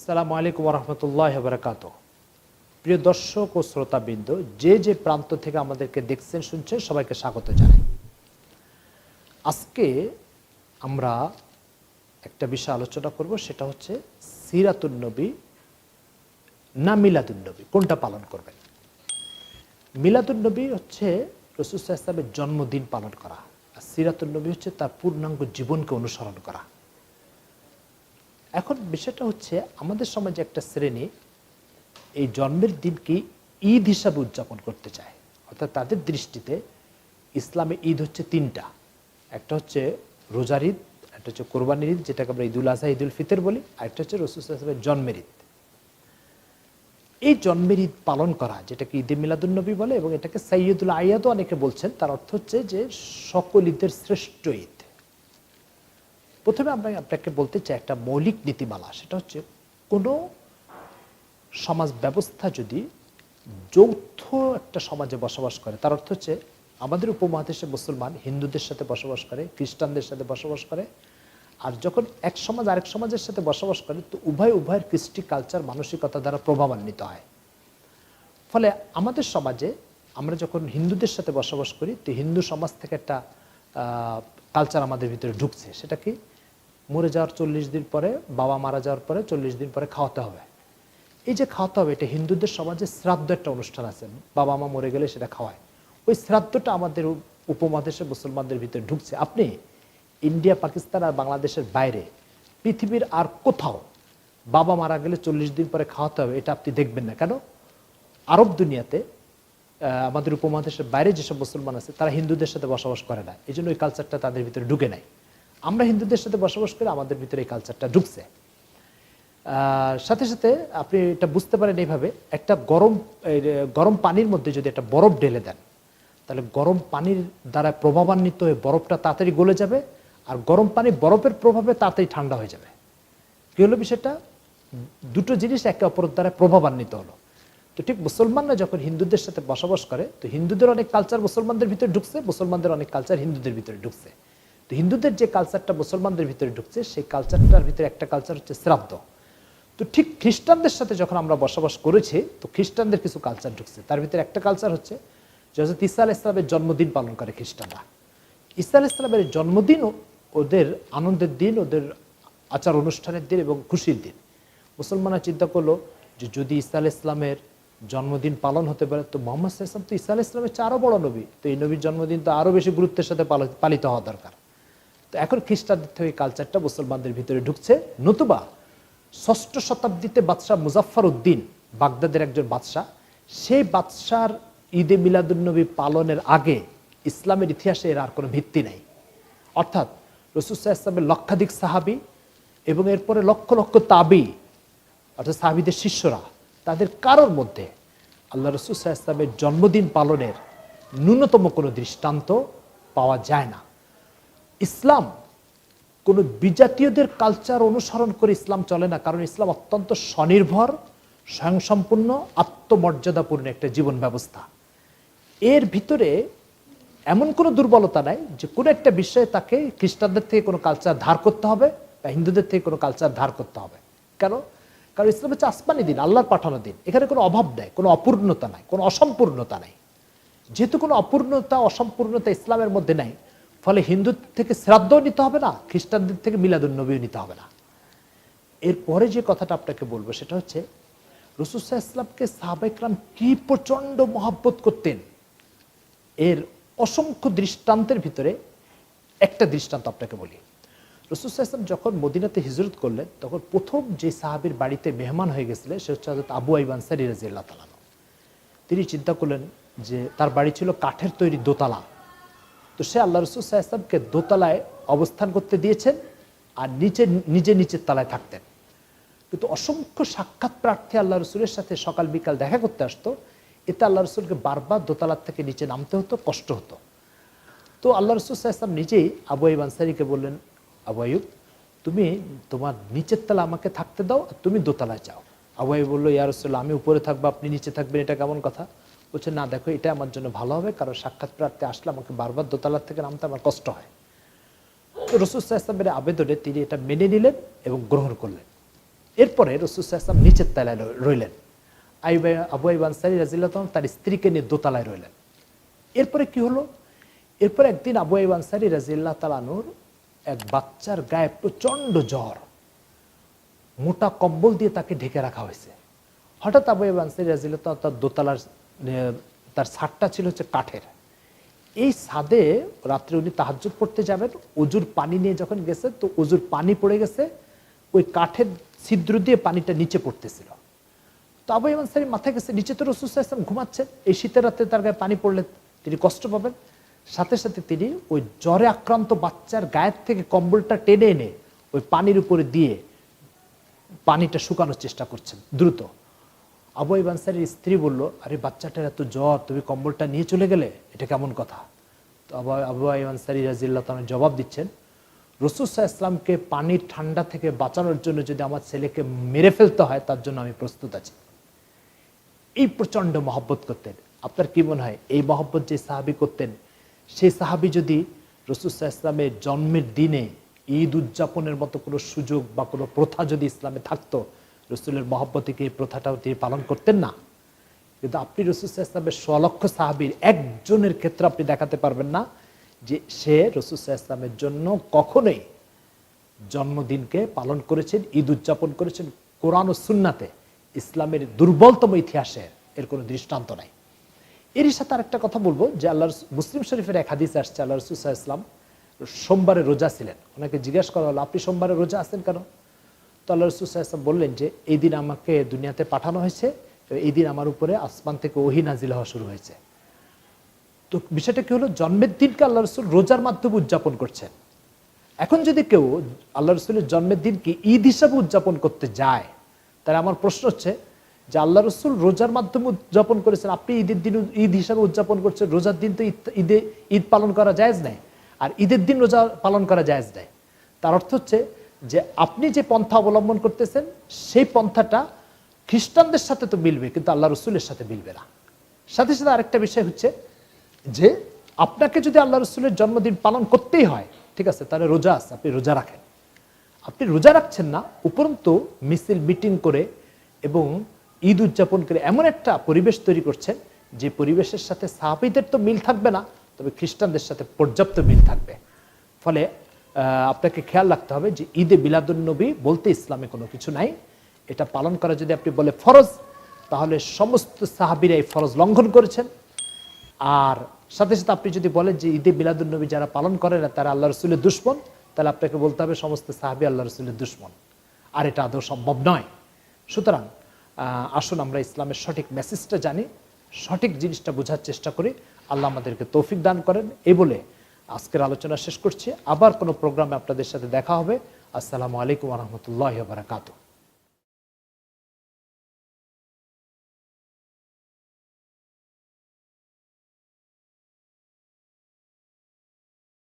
আসসালামু আলাইকুম রহমতুল্লাহ বারাকাতুহু। প্রিয় দর্শক ও শ্রোতাবৃন্দ, যে যে প্রান্ত থেকে আমাদেরকে দেখছেন শুনছেন, সবাইকে স্বাগত জানাই। আজকে আমরা একটা বিষয় আলোচনা করব, সেটা হচ্ছে সিরাতুন নবী না মিলাদুন নবী, কোনটা পালন করবেন। মিলাদুন নবী হচ্ছে রাসূল সাল্লাল্লাহু আলাইহি ওয়াসাল্লামের জন্মদিন পালন করা, আর সিরাতুন নবী হচ্ছে তার পূর্ণাঙ্গ জীবনকে অনুসরণ করা। এখন বিষয়টা হচ্ছে, আমাদের সমাজে একটা শ্রেণী এই জন্মের দিনকে ঈদ হিসাবে উদযাপন করতে চায়। অর্থাৎ তাদের দৃষ্টিতে ইসলামে ঈদ হচ্ছে তিনটা। একটা হচ্ছে রোজার ঈদ, একটা হচ্ছে কোরবানির ঈদ, যেটাকে আমরা ঈদুল আজহা, ঈদুল ফিতর বলি, আর একটা হচ্ছে রাসূল সাল্লাল্লাহু আলাইহি ওয়াসাল্লামের জন্মের ঈদ। এই জন্মের ঈদ পালন করা, যেটাকে ঈদে মিলাদুন নবী বলে, এবং এটাকে সাইয়্যিদুল আয়াদও অনেকে বলছেন। তার অর্থ হচ্ছে যে সকল ঈদের শ্রেষ্ঠ ঈদ। প্রথমে আমরা আপনাকে বলতে চাই একটা মৌলিক নীতিমালা, সেটা হচ্ছে কোনো সমাজ ব্যবস্থা যদি যৌথ একটা সমাজে বসবাস করে, তার অর্থ হচ্ছে আমাদের উপমহাদেশে মুসলমান হিন্দুদের সাথে বসবাস করে, খ্রিস্টানদের সাথে বসবাস করে, আর যখন এক সমাজ আরেক সমাজের সাথে বসবাস করে, তো উভয়ের কৃষ্টি কালচার মানসিকতা দ্বারা প্রভাবান্বিত হয়। ফলে আমাদের সমাজে আমরা যখন হিন্দুদের সাথে বসবাস করি, তো হিন্দু সমাজ থেকে একটা কালচার আমাদের ভিতরে ঢুকছে। সেটা কি, মরে যাওয়ার 40 দিন পরে, বাবা মারা যাওয়ার পরে 40 দিন পরে খাওয়াতে হবে। এই যে খাওয়াতে হবে, এটা হিন্দুদের সমাজে শ্রাদ্ধ একটা অনুষ্ঠান আছে, বাবা মা মরে গেলে সেটা খাওয়ায়। ওই শ্রাদ্ধটা আমাদের উপমহাদেশের মুসলমানদের ভিতরে ঢুকছে। আপনি ইন্ডিয়া, পাকিস্তান আর বাংলাদেশের বাইরে পৃথিবীর আর কোথাও বাবা মারা গেলে 40 দিন পরে খাওয়াতে হবে, এটা আপনি দেখবেন না। কেন? আরব দুনিয়াতে, আমাদের উপমহাদেশের বাইরে যেসব মুসলমান আছে, তারা হিন্দুদের সাথে বসবাস করে না, এই জন্য ওই কালচারটা তাদের ভিতরে ঢুকে নাই। আমরা হিন্দুদের সাথে বসবাস করে আমাদের ভিতরে এই কালচারটা ঢুকছে। সাথে সাথে আপনি এটা বুঝতে পারেন এইভাবে, একটা গরম পানির মধ্যে যদি একটা বরফ ঢেলে দেন, তাহলে গরম পানির দ্বারা প্রভাবান্বিত হয়ে বরফটা তাড়াতাড়ি গলে যাবে, আর গরম পানি বরফের প্রভাবে তাড়াতাড়ি ঠান্ডা হয়ে যাবে। কি হলো বিষয়টা? দুটো জিনিস একে অপরের দ্বারা প্রভাবান্বিত হলো। তো ঠিক মুসলমানরা যখন হিন্দুদের সাথে বসবাস করে, তো হিন্দুদের অনেক কালচার মুসলমানদের ভিতরে ঢুকছে, মুসলমানদের অনেক কালচার হিন্দুদের ভিতরে ঢুকছে। তো হিন্দুদের যে কালচারটা মুসলমানদের ভিতরে ঢুকছে, সেই কালচারটার ভিতরে একটা কালচার হচ্ছে শ্রাদ্ধ। তো ঠিক খ্রিস্টানদের সাথে যখন আমরা বসবাস করেছি, তো খ্রিস্টানদের কিছু কালচার ঢুকছে। তার ভিতরে একটা কালচার হচ্ছে যে হযরত ঈসা আলাইহিস সালামের জন্মদিন পালন করে খ্রিস্টানরা। ঈসা আলাইহিস সালামের জন্মদিন ওদের আনন্দের দিন, ওদের আচার অনুষ্ঠানের দিন এবং খুশির দিন। মুসলমানরা চিন্তা করলো যে যদি ঈসা আলাইহিস সালামের জন্মদিন পালন হতে পারে, তো মুহাম্মদ সাল্লাল্লাহু আলাইহি ওয়াসাল্লাম তো ঈসা আলাইহিস সালামের চেয়ে আরো বড় নবী, তো এই নবীর জন্মদিন তো আরো বেশি গুরুত্বের সাথে পালিত হওয়া দরকার। তো এখন খ্রিস্টানদের থেকে কালচারটা মুসলমানদের ভিতরে ঢুকছে। নতুবা 6ষ্ঠ শতাব্দীতে বাদশাহ মুজাফফর উদ্দিন, বাগদাদের একজন বাদশাহ, সেই বাদশার ঈদে মিলাদুন নবী পালনের আগে ইসলামের ইতিহাসে এর আর কোনো ভিত্তি নাই। অর্থাৎ রাসূল সাল্লাল্লাহু আলাইহি ওয়াসাল্লামের লক্ষাধিক সাহাবী এবং এরপরে লক্ষ লক্ষ তাবী, অর্থাৎ সাহাবীদের শিষ্যরা, তাদের কারোর মধ্যে আল্লাহ রাসূল সাল্লাল্লাহু আলাইহি ওয়াসাল্লামের জন্মদিন পালনের ন্যূনতম কোনো দৃষ্টান্ত পাওয়া যায় না। ইসলাম কোনো বিজাতীয়দের কালচার অনুসরণ করে ইসলাম চলে না, কারণ ইসলাম অত্যন্ত স্বনির্ভর, স্বয়ংসম্পূর্ণ, আত্মমর্যাদাপূর্ণ একটা জীবন ব্যবস্থা। এর ভিতরে এমন কোনো দুর্বলতা নাই যে কোনো একটা বিষয়ে তাকে খ্রিস্টানদের থেকে কোনো কালচার ধার করতে হবে বা হিন্দুদের থেকে কোনো কালচার ধার করতে হবে। কেন? কারণ ইসলাম হচ্ছে আসমানি দিন, আল্লাহর পাঠানো দিন। এখানে কোনো অভাব নেই, কোনো অপূর্ণতা নাই, কোনো অসম্পূর্ণতা নাই। যেহেতু কোনো অপূর্ণতা, অসম্পূর্ণতা ইসলামের মধ্যে নাই, ফলে হিন্দুদের থেকে শ্রাদ্ধও নিতে হবে না, খ্রিস্টানদের থেকে মিলাদুন নবীও নিতে হবে না। এরপরে যে কথাটা আপনাকে বলবো, সেটা হচ্ছে রাসূল সাল্লাল্লাহু আলাইহি ওয়াসাল্লামকে সাহাবায়ে কেরাম কি প্রচণ্ড মহব্বত করতেন। এর অসংখ্য দৃষ্টান্তের ভিতরে একটা দৃষ্টান্ত আপনাকে বলি। রাসূল সাল্লাল্লাহু আলাইহি ওয়াসাল্লাম যখন মদিনাতে হিজরত করলেন, তখন প্রথম যে সাহাবীর বাড়িতে মেহমান হয়ে গেছিলেন, সে হচ্ছে হযরত আবু আইয়ুব আনসারী রাদিয়াল্লাহু তাআলা। তিনি চিন্তা করলেন যে তার বাড়ি ছিল কাঠের তৈরি দোতলা। তো সে আল্লাহ রাসূল সাল্লাল্লাহু আলাইহি ওয়াসাল্লামকে দোতলায় অবস্থান করতে দিয়েছেন, আর নিচের তলায় থাকতেন। কিন্তু অসংখ্য সাক্ষাৎ প্রার্থী আল্লাহ রসুলের সাথে সকাল বিকাল দেখা করতে আসতো। এতে আল্লাহ রসুলকে বারবার দোতলার থেকে নিচে নামতে হতো, কষ্ট হতো। তো আল্লাহ রসুল সাল্লাল্লাহু আলাইহি ওয়াসাল্লাম নিজেই আবু আইয়ুব আনসারীকে বললেন, আবু আইয়ুব, তুমি তোমার নিচের তলা আমাকে থাকতে দাও, আর তুমি দোতলায় যাও। আবু আইয়ুব বললো, ইয়া রাসূলুল্লাহ, আমি উপরে থাকবো, আপনি নিচে থাকবেন, এটা কেমন কথা? বলছে, না দেখো, এটা আমার জন্য ভালো হবে, কারণ সাক্ষাৎ প্রার্থী আসলে আমাকে বারবার দোতলার থেকে নামতে আমার কষ্ট হয়। তো রাসূল সাল্লাল্লাহু আলাইহি ওয়াসাল্লামের আবেদনে তিনি এটা মেনে নিলেন এবং গ্রহণ করলেন। এরপরে রাসূল সাল্লাল্লাহু আলাইহি ওয়াসাল্লাম নিচের তলায় রইলেন, আবু আইয়ুব আনসারী রাদিয়াল্লাহু তাআলা তার স্ত্রীকে নিয়ে দোতলায় রইলেন। এরপরে কি হলো, এরপরে একদিন আবু আইয়ুব আনসারী রাদিয়াল্লাহু তাআলা আনহুর এক বাচ্চার গায়ে প্রচন্ড জ্বর, মোটা কম্বল দিয়ে তাকে ঢেকে রাখা হয়েছে। হঠাৎ আবু আইয়ুব আনসারী রাদিয়াল্লাহু তাআলা তার দোতলার তার ছাদটা ছিল হচ্ছে কাঠের, এই ছাদে রাত্রে উনি তাহাজ্জুদ পড়তে যাবেন, অজুর পানি নিয়ে যখন গেছে তো অজুর পানি পড়ে গেছে, ওই কাঠের ছিদ্র দিয়ে পানিটা নিচে পড়তেছিল। তো আবু আইয়ুব আনসারী মাথায় গেছে, নিচে তো রাসূল সাল্লাল্লাহু আলাইহি ওয়াসাল্লাম ঘুমাচ্ছেন, এই শীতের রাতে তার গায়ে পানি পড়লে তিনি কষ্ট পাবেন। সাথে সাথে তিনি ওই জ্বরে আক্রান্ত বাচ্চার গায়ের থেকে কম্বলটা টেনে এনে ওই পানির উপরে দিয়ে পানিটা শুকানোর চেষ্টা করছেন দ্রুত। আবু আইয়ুব আনসারীর স্ত্রী বলল, আরে বাচ্চাটার এত জ্বর, তুমি কম্বলটা নিয়ে চলে গেলে, এটা কেমন কথা? তো আবু আইয়ুব আনসারী রাদিয়াল্লাহু তাআলা জবাব দিচ্ছেন, রাসূল সাল্লাল্লাহু আলাইহি ওয়াসাল্লামকে পানির ঠান্ডা থেকে বাঁচানোর জন্য যদি আমার ছেলেকে মেরে ফেলতে হয়, তার জন্য আমি প্রস্তুত আছি। এই প্রচন্ড মহব্বত করতেন। আপনার কি মনে হয় এই মহব্বত যে সাহাবী করতেন, সেই সাহাবী যদি রাসূল সাল্লাল্লাহু আলাইহি ওয়াসাল্লামের জন্মের দিনে ঈদ উদযাপনের মতো কোনো সুযোগ বা কোনো প্রথা যদি ইসলামে থাকতো, রাসূলের মহব্বতে কি এই প্রথাটাও তিনি পালন করতেন না? কিন্তু আপনি রাসূল সাল্লাল্লাহু আলাইহি ওয়াসাল্লামের স্বলক্ষ সাহাবীর একজনের ক্ষেত্রে আপনি দেখাতে পারবেন না যে সে রাসূল সাল্লাল্লাহু আলাইহি ওয়াসাল্লামের জন্য কখনোই জন্মদিনকে পালন করেছেন, ঈদ উদযাপন করেছেন। কোরআন ও সুন্নাতে ইসলামের দুর্বলতম ইতিহাসের এর কোনো দৃষ্টান্ত নাই। এরই সাথে আরেকটা কথা বলবো যে মুসলিম শরীফের এক হাদিসে আসছে, আল্লাহ রাসূল সাল্লাল্লাহু আলাইহি ওয়াসাল্লাম সোমবারে রোজা ছিলেন। ওনাকে জিজ্ঞেস করা হলো, আপনি সোমবারে রোজা আছেন কেন? তো আল্লাহ রাসূল সাল্লাল্লাহু আলাইহি ওয়াসাল্লাম বললেন যে এই দিন আমাকে দুনিয়াতে পাঠানো হয়েছে, এই দিন আমার উপরে আসমান থেকে ওহী নাজিল হওয়া শুরু হয়েছে। তো বিষয়টা কি হলো, জন্মের দিনকে আল্লাহ রাসূল রোজার মাধ্যমে উদযাপন করছেন। এখন যদি কেউ আল্লাহ রাসূলের জন্মের দিনকে ঈদ হিসাবে উদযাপন করতে যায়, তাহলে আমার প্রশ্ন হচ্ছে যে আল্লাহ রাসূল রোজার মাধ্যমে উদযাপন করেছেন, আপনি ঈদের দিন ঈদ হিসাবে উদযাপন করছেন। রোজার দিন তো ঈদ পালন করা জায়েজ নাই, আর ঈদের দিন রোজা পালন করা জায়েজ নাই। তার অর্থ হচ্ছে যে আপনি যে পন্থা অবলম্বন করতেছেন সেই পন্থাটা খ্রিস্টানদের সাথে তো মিলবে, কিন্তু আল্লাহ রাসূলের সাথে মিলবে না। সাথে সাথে আরেকটা বিষয় হচ্ছে যে আপনাকে যদি আল্লাহ রাসূলের জন্মদিন পালন করতেই হয়, ঠিক আছে, তাহলে রোজা আছে, আপনি রোজা রাখেন। আপনি রোজা রাখছেন না, উপরন্তু মিছিল মিটিং করে এবং ঈদ উদযাপন করে এমন একটা পরিবেশ তৈরি করছেন যে পরিবেশের সাথে সাহাবীদের তো মিল থাকবে না, তবে খ্রিস্টানদের সাথে পর্যাপ্ত মিল থাকবে। ফলে আপনাকে খেয়াল রাখতে হবে যে ঈদে মিলাদুন নবী বলতে ইসলামে কোনো কিছু নাই। এটা পালন করা যদি আপনি বলে ফরজ, তাহলে সমস্ত সাহাবীরা এই ফরজ লঙ্ঘন করেছেন। আর সাথে সাথে আপনি যদি বলেন যে ঈদে মিলাদুন নবী যারা পালন করে না তারা আল্লাহ রাসূলের দুশমন, তাহলে আপনাকে বলতে হবে সমস্ত সাহাবী আল্লাহ রাসূলের দুশমন, আর এটা আদৌ সম্ভব নয়। সুতরাং আসুন আমরা ইসলামের সঠিক মেসেজটা জানি, সঠিক জিনিসটা বোঝার চেষ্টা করি। আল্লাহ আমাদেরকে তৌফিক দান করেন। এই বলে আজকের আলোচনা শেষ করছি। আবার কোনো প্রোগ্রামে আপনাদের সাথে দেখা হবে। আসসালামু আলাইকুম ওয়া রাহমাতুল্লাহি ওয়া বারাকাতুহু।